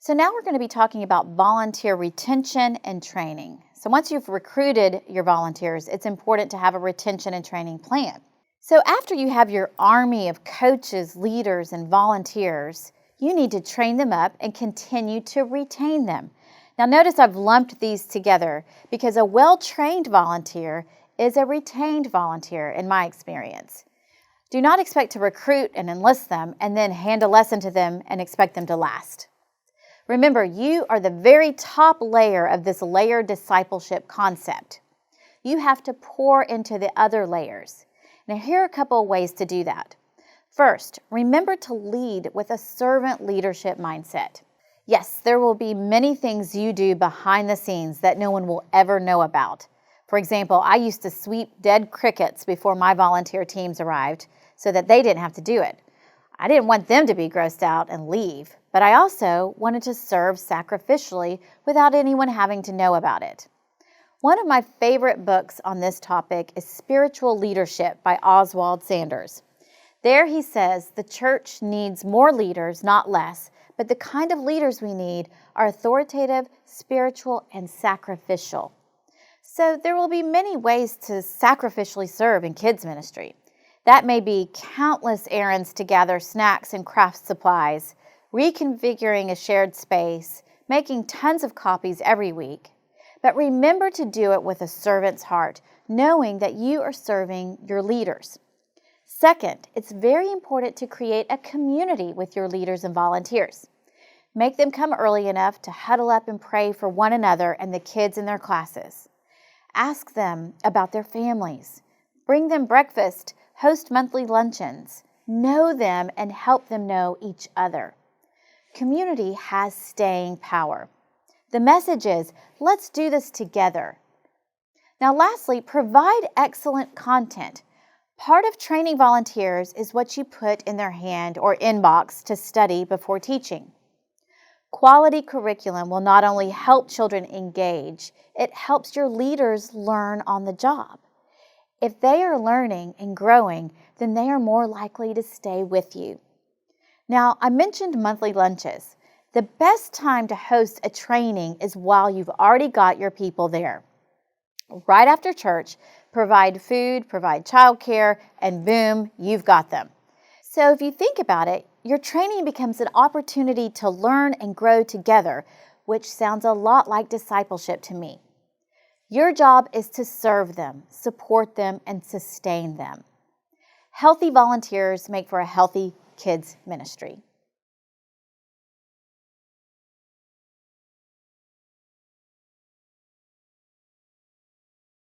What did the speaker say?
So now we're going to be talking about volunteer retention and training. So once you've recruited your volunteers, it's important to have a retention and training plan. So after you have your army of coaches, leaders, and volunteers, you need to train them up and continue to retain them. Now notice I've lumped these together because a well-trained volunteer is a retained volunteer in my experience. Do not expect to recruit and enlist them and then hand a lesson to them and expect them to last. Remember, you are the very top layer of this layered discipleship concept. You have to pour into the other layers. Now, here are a couple of ways to do that. First, remember to lead with a servant leadership mindset. Yes, there will be many things you do behind the scenes that no one will ever know about. For example, I used to sweep dead crickets before my volunteer teams arrived so that they didn't have to do it. I didn't want them to be grossed out and leave, but I also wanted to serve sacrificially without anyone having to know about it. One of my favorite books on this topic is Spiritual Leadership by Oswald Sanders. There he says the church needs more leaders, not less, but the kind of leaders we need are authoritative, spiritual, and sacrificial. So there will be many ways to sacrificially serve in kids ministry. That may be countless errands to gather snacks and craft supplies, reconfiguring a shared space, making tons of copies every week. But remember to do it with a servant's heart, knowing that you are serving your leaders. Second, it's very important to create a community with your leaders and volunteers. Make them come early enough to huddle up and pray for one another and the kids in their classes. Ask them about their families. Bring them breakfast, host monthly luncheons. Know them and help them know each other. Community has staying power. The message is, let's do this together. Now lastly, provide excellent content. Part of training volunteers is what you put in their hand or inbox to study before teaching. Quality curriculum will not only help children engage, it helps your leaders learn on the job. If they are learning and growing, then they are more likely to stay with you. Now, I mentioned monthly lunches. The best time to host a training is while you've already got your people there. Right after church, provide food, provide childcare, and boom, you've got them. So if you think about it, your training becomes an opportunity to learn and grow together, which sounds a lot like discipleship to me. Your job is to serve them, support them, and sustain them. Healthy volunteers make for a healthy kids ministry.